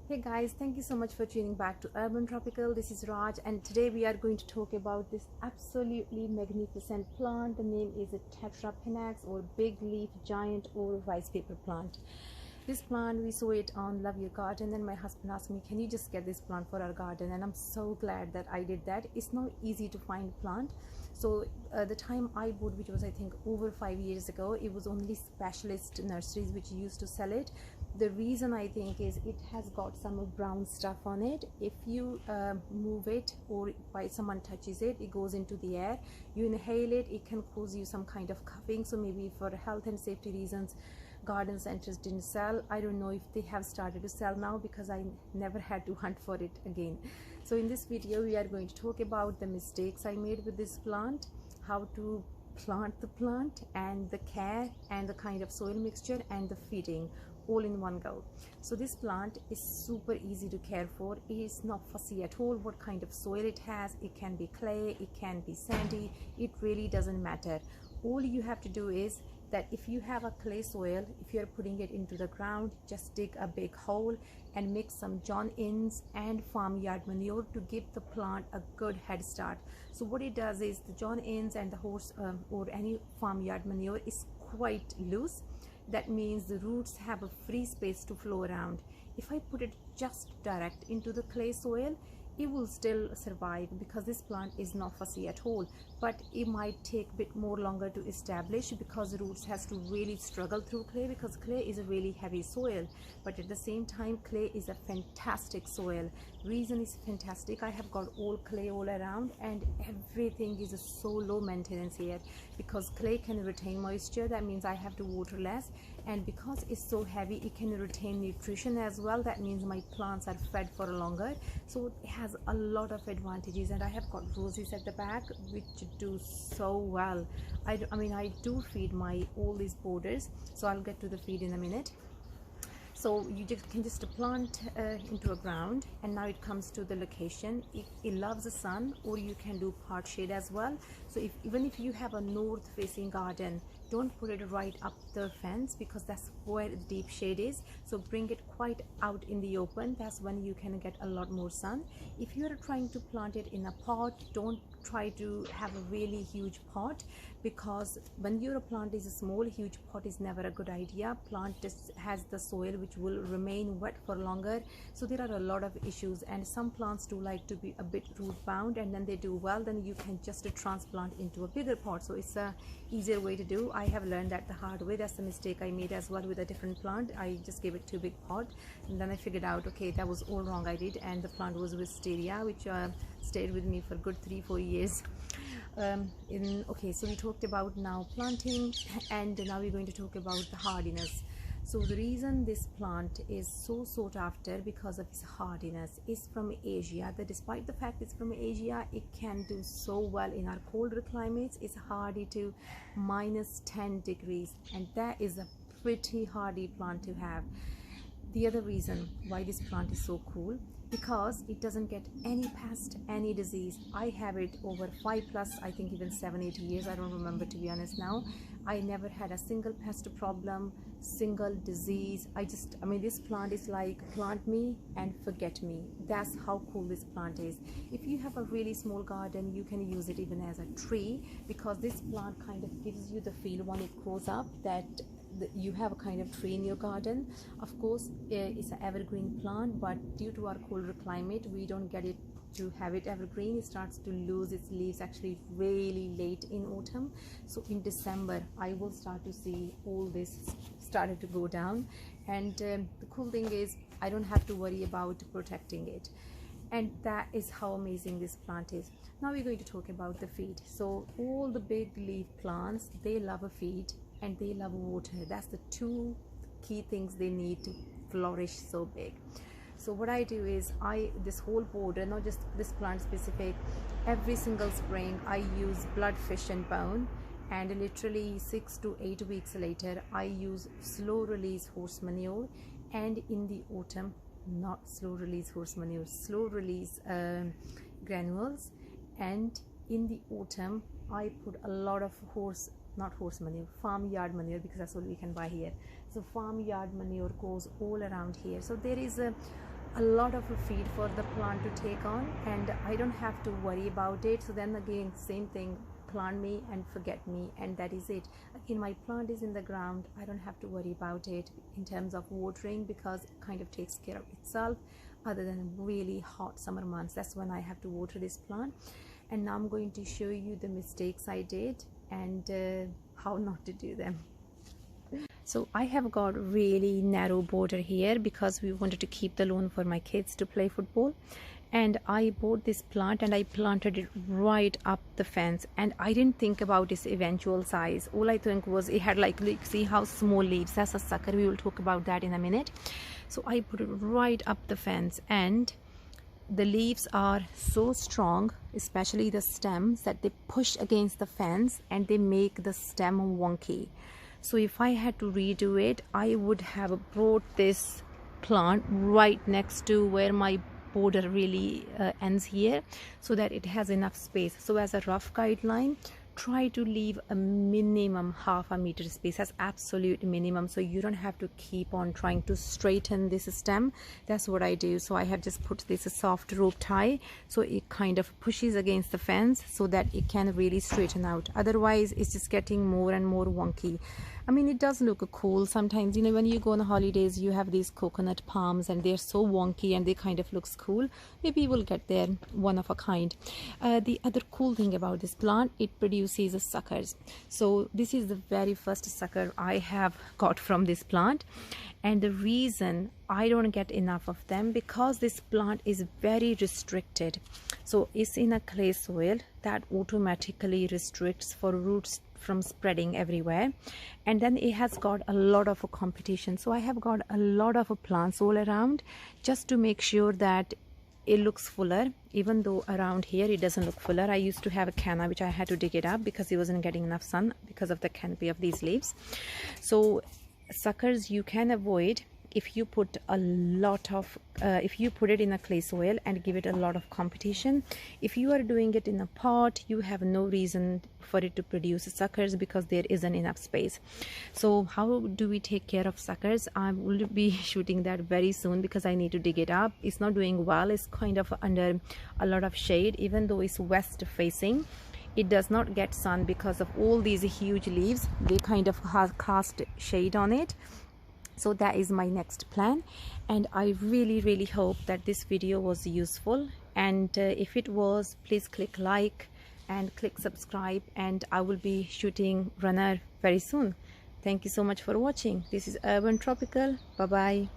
Hey guys, thank you so much for tuning back to Urban Tropical. This is Raj, and today we are going to talk about this absolutely magnificent plant. The name is a Tetrapanax or big leaf giant or rice paper plant. This plant, we saw it on Love Your Garden, and my husband asked me, can you just get this plant for our garden? And I'm so glad that I did that. It's not easy to find a plant. So the time I bought, which was I think over 5 years ago, it was only specialist nurseries which used to sell it. The reason I think is it has got some brown stuff on it. If you move it or by someone touches it, it goes into the air, you inhale it, it can cause you some kind of coughing. So maybe for health and safety reasons, garden centers didn't sell. I don't know if they have started to sell now because I never had to hunt for it again. So in this video we are going to talk about the mistakes I made with this plant, how to plant the plant, and the care and the kind of soil mixture and the feeding all in one go. So this plant is super easy to care for. It is not fussy at all what kind of soil it has. It can be clay, it can be sandy, it really doesn't matter. All you have to do is that if you have a clay soil, if you're putting it into the ground, just dig a big hole and mix some John Innes and farmyard manure to give the plant a good head start. So what it does is the John Innes and the horse or any farmyard manure is quite loose. That means the roots have a free space to flow around. If I put it just direct into the clay soil, it will still survive because this plant is not fussy at all, but it might take a bit more longer to establish because the roots has to really struggle through clay, because clay is a really heavy soil. But at the same time, clay is a fantastic soil. Reason is fantastic, I have got all clay all around and everything is so low maintenance here because clay can retain moisture. That means I have to water less, and because it's so heavy, it can retain nutrition as well. That means my plants are fed for longer. So it has a lot of advantages, and I have got roses at the back which do so well. I do feed my all these borders, so I'll get to the feed in a minute. So you can just plant into a ground, and now it comes to the location. It loves the sun, or you can do part shade as well. So even if you have a north facing garden, don't put it right up the fence because that's where the deep shade is. So bring it quite out in the open. That's when you can get a lot more sun. If you are trying to plant it in a pot, don't try to have a really huge pot, because when your plant is small, huge pot is never a good idea. Plant just has the soil which will remain wet for longer. So there are a lot of issues, and some plants do like to be a bit root bound, and then they do well, then you can just transplant into a bigger pot. So it's a easier way to do. I have learned that the hard way. That's the mistake I made as well with a different plant. I just gave it too big pot, and then I figured out, okay, that was all wrong I did, and the plant was wisteria, which stayed with me for good 3-4 years. Okay, so we talked about now planting, and now we're going to talk about the hardiness. So the reason this plant is so sought after because of its hardiness is from Asia. That despite the fact it's from Asia, it can do so well in our colder climates. It's hardy to -10 degrees, and that is a pretty hardy plant to have. The other reason why this plant is so cool, because it doesn't get any pest, any disease. I have it over 5+, I think even 7-8 years, I don't remember to be honest now. I never had a single pest problem, single disease. This plant is like plant me and forget me. That's how cool this plant is. If you have a really small garden, you can use it even as a tree, because this plant kind of gives you the feel when it grows up that you have a kind of tree in your garden. Of course, it's an evergreen plant, but due to our colder climate, we don't get it to have it evergreen. It starts to lose its leaves actually really late in autumn. So in December, I will start to see all this started to go down. And the cool thing is I don't have to worry about protecting it. And that is how amazing this plant is. Now we're going to talk about the feed. So all the big leaf plants, they love a feed and they love water. That's the two key things they need to flourish so big. So what I do is this whole border, not just this plant specific, every single spring I use blood, fish and bone, and literally 6 to 8 weeks later I use slow release horse manure, and in the autumn, not slow release horse manure, slow release granules, and in the autumn I put a lot of farmyard manure, because that's all we can buy here. So farmyard manure goes all around here. So there is a a lot of a feed for the plant to take on, and I don't have to worry about it. So then again, same thing, plant me and forget me, and that is it. Again, my plant is in the ground, I don't have to worry about it in terms of watering, because it kind of takes care of itself, other than really hot summer months. That's when I have to water this plant. And now I'm going to show you the mistakes I did and how not to do them. So I have got really narrow border here because we wanted to keep the lawn for my kids to play football. And I bought this plant and I planted it right up the fence, and I didn't think about its eventual size. All I think was it had like, see how small leaves. That's a sucker. We will talk about that in a minute. So I put it right up the fence, and the leaves are so strong, especially the stems, that they push against the fence and they make the stem wonky. So if I had to redo it, I would have brought this plant right next to where my border really ends here, so that it has enough space. So as a rough guideline, try to leave a minimum half a meter space as absolute minimum, so you don't have to keep on trying to straighten this stem. That's what I do. So I have just put this soft rope tie, so it kind of pushes against the fence so that it can really straighten out. Otherwise it's just getting more and more wonky. I mean, it does look cool sometimes, you know, when you go on holidays, you have these coconut palms and they're so wonky and they kind of looks cool. Maybe we'll get there, one of a kind. The other cool thing about this plant, it produces suckers. So this is the very first sucker I have got from this plant, and the reason I don't get enough of them, because this plant is very restricted. So it's in a clay soil that automatically restricts for roots from spreading everywhere, and then it has got a lot of competition. So I have got a lot of plants all around, just to make sure that it looks fuller, even though around here it doesn't look fuller. I used to have a canna which I had to dig it up because it wasn't getting enough sun because of the canopy of these leaves. So suckers you can avoid if you put a lot of if you put it in a clay soil and give it a lot of competition. If you are doing it in a pot, you have no reason for it to produce suckers because there isn't enough space. So how do we take care of suckers? I will be shooting that very soon because I need to dig it up. It's not doing well. It's kind of under a lot of shade, even though it's west facing. It does not get sun because of all these huge leaves. They kind of cast shade on it. So that is my next plan, and I really hope that this video was useful, and if it was, please click like and click subscribe, and I will be shooting runner very soon. Thank you so much for watching. This is Urban Tropical. Bye bye.